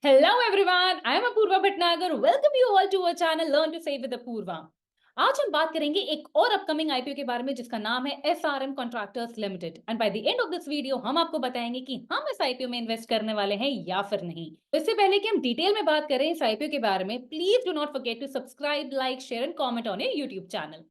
Hello everyone, I am Apurva Bhatnagar. Welcome you all to our channel Learn to Save with Apurva. आज हम बात करेंगे एक और अपकमिंग आईपीओ के बारे में जिसका नाम है SRM Contractors limited and by the end of this video हम आपको बताएंगे कि हम इस आईपीओ में इन्वेस्ट करने वाले हैं या फिर नहीं। इससे पहले कि हम डिटेल में बात करें इस आईपीओ के बारे में, please do not forget to subscribe, like, share and comment on your YouTube channel.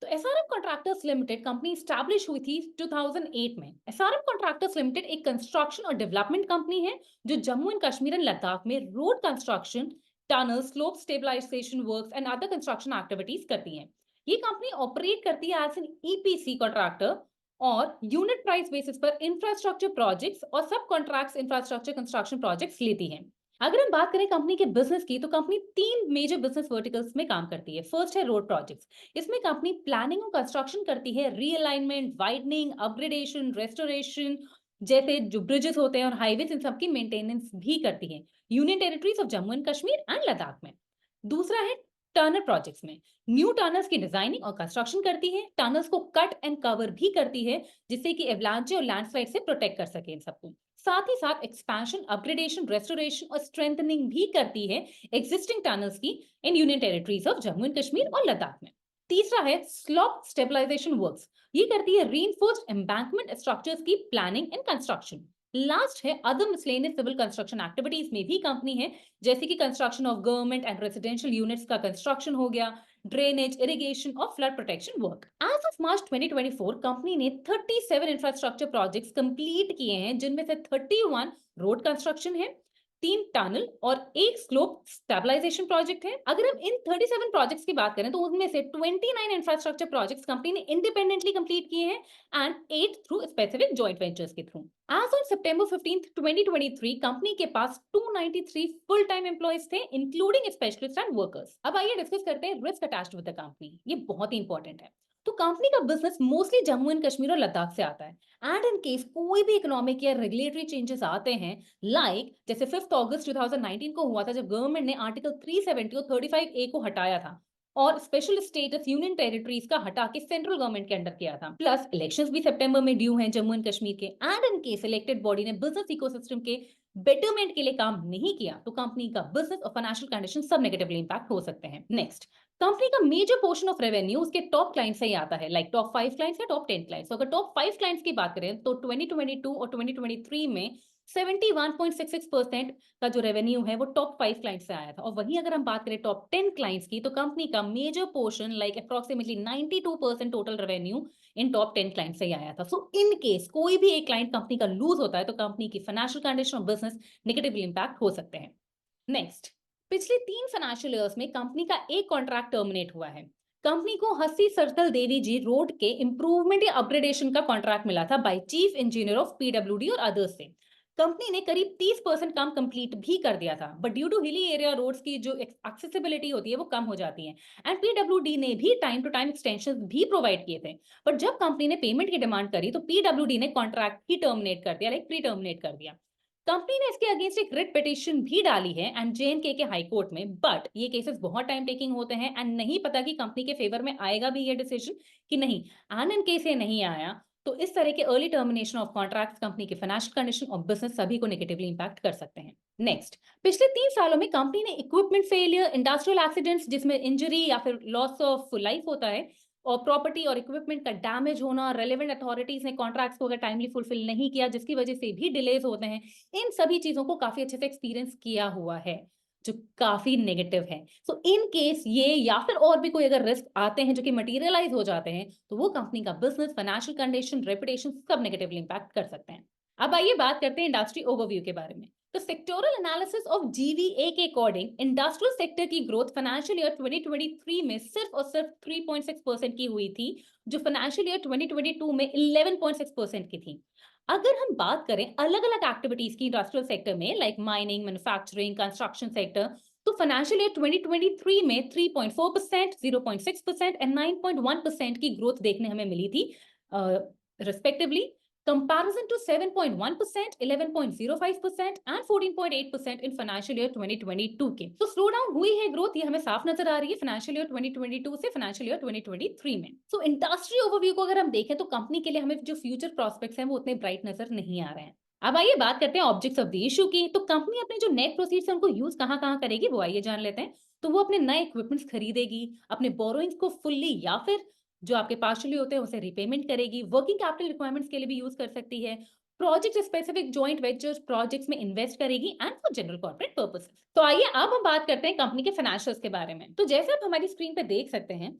तो SRM Contractors Limited company establish हुई थी 2008 में। एसआरएम कॉन्ट्रैक्टर्स लिमिटेड एक कंस्ट्रक्शन और डेवलपमेंट कंपनी है जो जम्मू एंड कश्मीर एंड लद्दाख में road construction, tunnel, slope stabilisation works and other construction activities करती है। ये कंपनी ऑपरेट करती है एज एन ईपीसी कॉन्ट्रैक्टर और यूनिट प्राइस बेसिस पर इंफ्रास्ट्रक्चर प्रोजेक्ट्स और सब कॉन्ट्रैक्ट्स इंफ्रास्ट्रक्चर कंस्ट्रक्शन प्रोजेक्ट्स लेती है। अगर हम बात करें कंपनी के बिजनेस की, तो कंपनी तीन मेजर बिजनेस वर्टिकल्स में काम करती है। फर्स्ट है रोड प्रोजेक्ट्स। इसमें कंपनी प्लानिंग और कंस्ट्रक्शन करती है, रीअलाइनमेंट, वाइडनिंग, अपग्रेडेशन, रेस्टोरेशन जैसे जो ब्रिजेस होते हैं और हाईवेज, इन सबकी मेंटेनेंस भी करती है union territories of Jammu and Kashmir and Ladakh में। दूसरा है टनल प्रोजेक्ट्स में न्यू टनल्स की डिजाइनिंग और कंस्ट्रक्शन करती है, टनल्स को कट एंड कवर भी करती है जिससे कि एवलांचे और लैंडस्लाइड से प्रोटेक्ट कर सके इन सबको। साथ ही साथ एक्सपेंशन, अपग्रेडेशन, रेस्टोरेशन और स्ट्रेंथनिंग भी करती है एग्जिस्टिंग टनल्स की in union territories of Jammu and Kashmir और लद्दाख में। तीसरा है स्लॉप स्टेबलाइजेशन वर्क्स। ये करती है रीइंफोर्स्ड एम्बैंकमेंट स्ट्रक्चर्स की प्लानिंग एंड कंस्ट्रक्शन। लास्ट है other miscellaneous civil construction activities में भी कंपनी है, जैसे कि construction of government and residential units का कंस्ट्रक्शन हो गया, ड्रेनेज, इरिगेशन और flood protection work. As of March 2024 company ने 37 इंफ्रास्ट्रक्चर प्रोजेक्ट्स कंप्लीट किए हैं, जिनमें से 31 रोड कंस्ट्रक्शन है, 3 टनल और 1 स्लोप स्टेबलाइजेशन प्रोजेक्ट है। अगर हम इन 37 प्रोजेक्ट्स की बात करें तो उनमें से 29 इंफ्रास्ट्रक्चर प्रोजेक्ट्स कंपनी ने इंडिपेंडेंटली कंप्लीट किए हैं and 8 through specific joint ventures के through. As on September 15th, 2023, company के पास 293 फुल टाइम एम्प्लॉइज थे, इंक्लूडिंग स्पेशलिस्ट एंड वर्कर्स। अब आइए डिस्कस करते हैं risk attached with the company. ये बहुत ही इंपॉर्टेंट है। तो कंपनी का business mostly Jammu and Kashmir और लद्दाख से आता है एंड इन केस कोई भी इकोनॉमिक या रेगुलेटरी चेंजेस आते हैं, लाइक जैसे 5 अगस्त 2019 को हुआ था जब गवर्नमेंट ने आर्टिकल 370 और 35A को हटाया था और स्पेशल स्टेटस यूनियन टेरिटरीज का हटा के सेंट्रल गवर्नमेंट के अंडर किया था। प्लस इलेक्शंस भी सितंबर में ड्यू हैं जम्मू एंड कश्मीर के and in case elected body ने बिजनेस इकोसिस्टम के बेटरमेंट के लिए काम नहीं किया तो कंपनी का बिजनेस और फाइनेंशियल कंडीशन सब नेगेटिवली इंपैक्ट हो सकते हैं। नेक्स्ट, कंपनी का मेजर पोर्शन ऑफ रेवेन्यू उसके टॉप क्लाइंट से ही आता है, लाइक टॉप 5 क्लाइंट्स या टॉप 10 क्लाइंट्स। अगर टॉप 5 क्लाइंट्स की बात करें तो 2022 और 2023 में 71.66% का जो रेवेन्यू है वो टॉप 5 क्लाइंट से आया था। और वहीं अगर हम बात करें टॉप 10 क्लाइंट्स की, तो कंपनी का major portion like approximately 92% total revenue in top 10 client से ही आया था। सो इन केस कोई भी एक क्लाइंट कंपनी का लूज होता है तो कंपनी की फाइनेंशियल कंडीशन और बिजनेस नेगेटिवली इंपैक्ट हो सकते हैं। नेक्स्ट, पिछले 3 फाइनेंशियल ईयर्स में कंपनी का एक कॉन्ट्रैक्ट टर्मिनेट हुआ है। कंपनी को हस्सी सरतल देवी जी रोड के इंप्रूवमेंट या अपग्रेडेशन का कॉन्ट्रैक्ट मिला था by chief engineer of PWD और अदर्स से। कंपनी ने करीब 30% काम कंप्लीट भी कर दिया था, but due to hilly area roads की जो एक्सेसिबिलिटी होती है वो कम हो जाती है एंड पीडब्ल्यूडी ने भी टाइम टू टाइम एक्सटेंशन भी प्रोवाइड किए थे। बट जब कंपनी ने पेमेंट की डिमांड करी तो पीडब्ल्यूडी ने कॉन्ट्रैक्ट ही टर्मिनेट कर दिया, लाइक प्री टर्मिनेट कर दिया। कंपनी ने इसके अगेंस्ट एक रिट पिटीशन भी डाली है एंड जेएनके के हाई कोर्ट में, बट ये केसेस बहुत टाइम टेकिंग होते हैं एंड नहीं पता कि कंपनी के फेवर में आएगा भी ये डिसीजन कि नहीं। एंड इन केस ये नहीं आया तो इस तरह के early termination of contracts company के फाइनेंशियल कंडीशन और बिजनेस सभी को नेगेटिवली इंपैक्ट कर सकते हैं। नेक्स्ट, पिछले 3 सालों में कंपनी ने इक्विपमेंट फेलियर, इंडस्ट्रियल एक्सीडेंट्स जिसमें इंजरी या फिर लॉस ऑफ लाइफ होता है, और प्रॉपर्टी और इक्विपमेंट का डैमेज होना, रेलेवेंट अथॉरिटीज ने कॉन्ट्रैक्ट्स को अगर टाइमली फुलफिल नहीं किया जिसकी वजह से भी डिलेज होते हैं, इन सभी चीजों को काफी अच्छे से एक्सपीरियंस किया हुआ है जो काफी नेगेटिव है। सो इन केस ये या फिर और भी कोई अगर रिस्क आते हैं जो कि मटेरियलाइज हो जाते हैं तो वो कंपनी का बिजनेस, फाइनेंशियल कंडीशन, रेपुटेशन सब नेगेटिवली इंपैक्ट कर सकते हैं। अब आइए बात करते हैं इंडस्ट्री ओवरव्यू के बारे में। तो सेक्टोरल एनालिसिस ऑफ जीवीए के अकॉर्डिंग इंडस्ट्रियल सेक्टर की ग्रोथ फाइनेंशियल ईयर 2023 में सिर्फ और सिर्फ 3.6% की हुई थी, जो फाइनेंशियल ईयर 2022 में 11.6% की थी। अगर हम बात करें अलग अलग एक्टिविटीज की इंडस्ट्रियल सेक्टर में, like mining, manufacturing, construction sector, तो फाइनेंशियल ईयर 2023 में 3.4%, 0.6% एंड 9.1% की ग्रोथ देखने हमें मिली थी respectively comparison to 7.1%, 11.05% and 14.8% in financial year 2022 के। तो स्लो डाउन हुई है ग्रोथ, ये हमें साफ नजर आ रही है फाइनेंशियल ईयर 2022 से फाइनेंशियल ईयर 2023 में। सो इंडस्ट्री ओवरव्यू को अगर हम देखें तो कंपनी के लिए हमें जो फ्यूचर प्रॉस्पेक्ट्स हैं वो उतने ब्राइट नजर नहीं आ रहे हैं। अब आइए बात करते हैं ऑब्जेक्ट्स ऑफ द इशू की। तो कंपनी अपने जो नेट प्रोसीड्स है उनको यूज कहाँ करेगी वो आइए जान लेते हैं। तो वो अपने नए इक्विपमेंट्स खरीदेगी, अपने बोरोइंग्स को फुल्ली या फिर जो आपके पार्शियली होते हैं उसे रिपेमेंट करेगी, वर्किंग कैपिटल रिक्वायरमेंट्स के लिए भी यूज कर सकती है, project specific joint ventures projects में इन्वेस्ट करेगी and for general corporate purposes. तो आइए अब हम बात करते हैं कंपनी के फाइनेंशियल्स के बारे में। तो जैसे आप हमारी स्क्रीन पे देख सकते हैं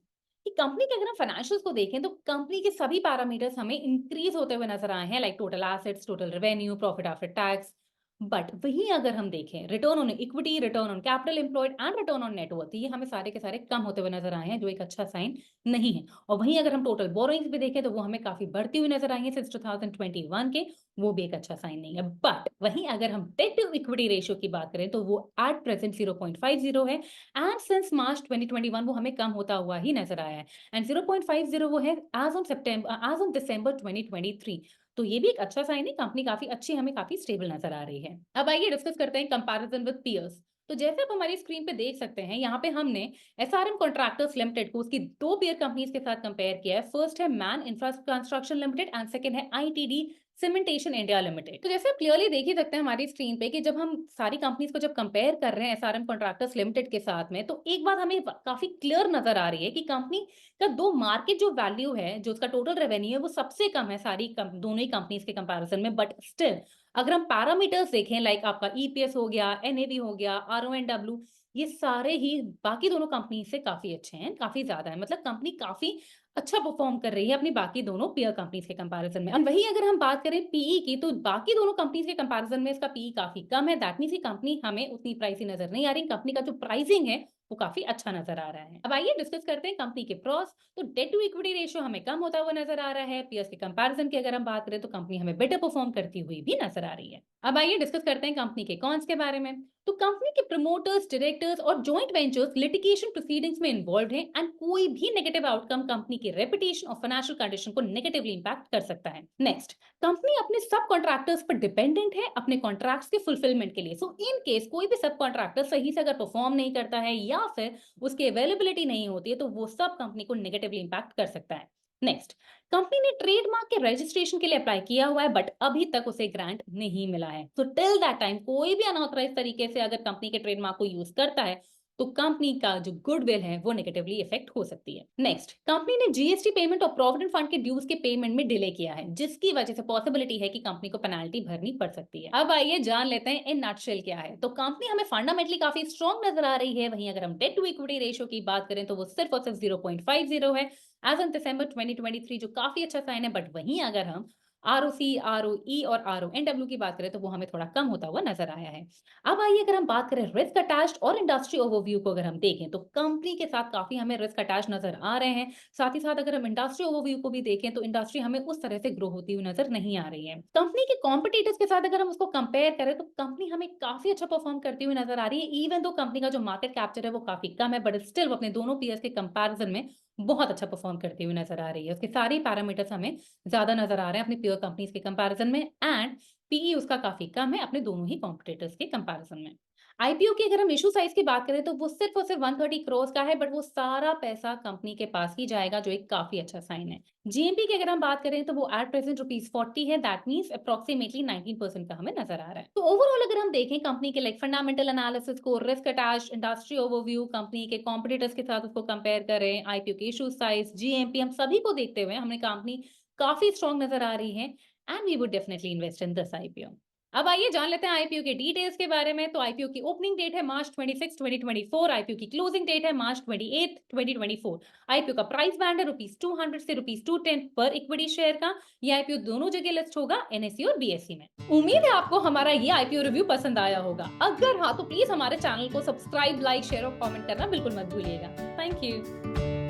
कि कंपनी के अगर हम फाइनेंशियल्स को देखें तो कंपनी के सभी पैरामीटर्स हमें इंक्रीज होते हुए नजर आए हैं, like total assets, total revenue, profit after tax. But वहीं अगर हम देखें return on equity, return on capital employed and return on net worth, ये हमें सारे के सारे कम होते हुए नजर आए हैं, जो एक अच्छा साइन नहीं है। और वहीं अगर हम टोटल बोरोइंग्स भी देखें तो वो हमें काफी बढ़ती हुई नजर आई है सिंस 2021 के, वो भी एक अच्छा साइन नहीं है। बट वहीं अगर हम डेट टू इक्विटी रेशियो की बात करें तो वो एट प्रेजेंट 0.50 है एंड सिंस मार्च 2021 वो हमें कम होता हुआ ही नजर आया है एंड 0.50 वो है एज ऑन दिसंबर 2023। तो ये भी एक अच्छा साइन है, कंपनी काफी अच्छी हमें काफी स्टेबल नजर आ रही है। अब आइए डिस्कस करते हैं कंपैरिजन विद पीयर्स। तो जैसे आप हमारी स्क्रीन पे देख सकते हैं, यहाँ पे हमने एसआरएम कॉन्ट्रैक्टर्स लिमिटेड को उसकी दो पेयर कंपनीज के साथ कंपेयर किया है। फर्स्ट है man infra construction limited and second है आईटीडी सीमेंटेशन इंडिया लिमिटेड। तो जैसे आप क्लियरली देख ही सकते हैं हमारी स्क्रीन पे कि जब हम सारी कंपनीज को जब कंपेयर कर रहे हैं एसआरएम कॉन्ट्रैक्टर्स लिमिटेड के साथ में, तो एक बात हमें काफी क्लियर नजर आ रही है कि कंपनी का दो मार्केट जो वैल्यू है, जो उसका टोटल रेवेन्यू है, वो सबसे कम है दोनों ही कंपनीज के कंपैरिजन में। बट स्टिल अगर हम पैरामीटर्स देखें, लाइक आपका ईपीएस हो गया, एनएवी हो गया, आरओएनडब्ल्यू, ये सारे ही बाकी दोनों कंपनी से काफी अच्छे हैं, काफी ज्यादा है। मतलब कंपनी काफी अच्छा परफॉर्म कर रही है अपनी बाकी दोनों पीयर कंपनीज के कंपैरिजन में। और वही अगर हम बात करें पीई की, तो बाकी दोनों कंपनीज के कंपैरिजन में इसका पीई काफी कम है। दैट मींस कंपनी हमें उतनी प्राइसी नजर नहीं आ रही, कंपनी का जो प्राइसिंग है वो काफी अच्छा नजर आ रहा है। अब आइए डिस्कस करते हैं कंपनी के प्रॉस। तो डेट टू इक्विटी रेशियो हमें कम होता हुआ नजर आ रहा है। पीएस के कंपैरिजन की अगर हम बात करें तो कंपनी हमें बेटर परफॉर्म करती हुई भी नजर आ रही है। अब आइए डिस्कस करते हैं कंपनी के कॉन्स के बारे में। तो कंपनी के प्रमोटर्स, डायरेक्टर्स और जॉइंट वेंचर्स लिटिगेशन प्रोसीडिंग्स में इन्वॉल्व हैं एंड कोई भी नेगेटिव आउटकम कंपनी की रेपुटेशन और फाइनेंशियल कंडीशन को नेगेटिवली इंपैक्ट कर सकता है। नेक्स्ट, कंपनी अपने सब कॉन्ट्रैक्टर्स पर डिपेंडेंट है अपने कॉन्ट्रैक्ट्स के फुलफिलमेंट के लिए। सो इन केस कोई भी सब कॉन्ट्रैक्टर सही से अगर परफॉर्म नहीं करता है या फिर उसकी अवेलेबिलिटी नहीं होती है, तो वो सब कंपनी को नेगेटिवली इंपैक्ट कर सकता है। नेक्स्ट, कंपनी ने ट्रेडमार्क के रजिस्ट्रेशन के लिए अप्लाई किया हुआ है बट अभी तक उसे ग्रांट नहीं मिला है। तो टिल दैट टाइम कोई भी अनऑथराइज तरीके से अगर कंपनी के ट्रेडमार्क को यूज करता है तो कंपनी का जो गुडविल है वो नेगेटिवली इफेक्ट हो सकती है। नेक्स्ट, कंपनी ने जीएसटी पेमेंट और प्रोविडेंट फंड के ड्यूज के पेमेंट में डिले किया है, जिसकी वजह से पॉसिबिलिटी है कि कंपनी को पेनाल्टी भरनी पड़ सकती है। अब आइए जान लेते हैं इन नटशेल क्या है। तो कंपनी हमें फंडामेंटली काफी स्ट्रॉन्ग नजर आ रही है। वहीं अगर हम डेट टू इक्विटी रेशियो की बात करें तो वो सिर्फ और सिर्फ 0.50 है एज ऑन दिसंबर 2023, जो काफी अच्छा साइन है। बट वहीं अगर हम आरओसी, आरओई और आरओएनडब्ल्यू की बात करें तो वो हमें थोड़ा कम होता हुआ नजर आया है। अब आइए अगर हम बात करें रिस्क अटैच्ड और इंडस्ट्री ओवरव्यू को अगर हम देखें तो कंपनी के साथ काफी हमें रिस्क अटैच नजर आ रहे हैं। साथ ही साथ अगर हम इंडस्ट्री ओवरव्यू को भी देखें तो इंडस्ट्री हमें उस तरह से ग्रो होती हुई नजर नहीं आ रही है। कंपनी के कॉम्पिटिटर्स के साथ अगर हम उसको कंपेयर करें तो कंपनी हमें काफी अच्छा परफॉर्म करती हुई नजर आ रही है। इवन दो कंपनी का जो मार्केट कैप्चर है वो काफी कम है, बट स्टिल वो अपने दोनों पीयर्स के कंपैरिजन में बहुत अच्छा परफॉर्म करती हुई नजर आ रही है। उसके सारे पैरामीटर्स हमें ज्यादा नजर आ रहे हैं अपनी पीयर कंपनीज के कंपैरिजन में एंड पीई उसका काफी कम है अपने दोनों ही कॉम्पिटिटर्स के कंपैरिजन में। आईपीओ की अगर हम इशू साइज की बात करें तो वो सिर्फ और सिर्फ 130 करोड़ का है, बट वो सारा पैसा कंपनी के पास ही जाएगा, जो एक काफी अच्छा साइन है। जीएमपी की अगर हम बात करें तो वो एट प्रेजेंट ₹40 है, दैट मींस अप्रोक्सीमेटली 19% का हमें नजर आ रहा है। तो ओवरऑल अगर हम देखें कंपनी के लाइक फंडामेंटल एनालिसिस को, risk attach, industry overview, company के कॉम्पिटिटर्स के साथ उसको कंपेयर करें, आईपीओ के इशू साइज, जीएमपी, हम सभी को देखते हुए हमें कंपनी काफी स्ट्रॉन्ग नजर आ रही है and we would definitely invest in this IPO. अब आइए जान लेते हैं आईपीओ के डिटेल्स के बारे में। तो आईपीओ की ओपनिंग डेट है मार्च 26, 2024। आईपीओ की क्लोजिंग डेट है मार्च 28, 2024। आईपीओ का प्राइस बैंड है ₹200 से ₹210 पर इक्विटी शेयर का। ये आईपीओ दोनों जगह लिस्ट होगा, एनएसई और बीएसई में। उम्मीद है आपको हमारा ये आईपीओ रिव्यू पसंद आया होगा। अगर हाँ तो प्लीज हमारे चैनल को सब्सक्राइब, लाइक, शेयर और कॉमेंट करना बिल्कुल मत भूलिएगा। Thank you.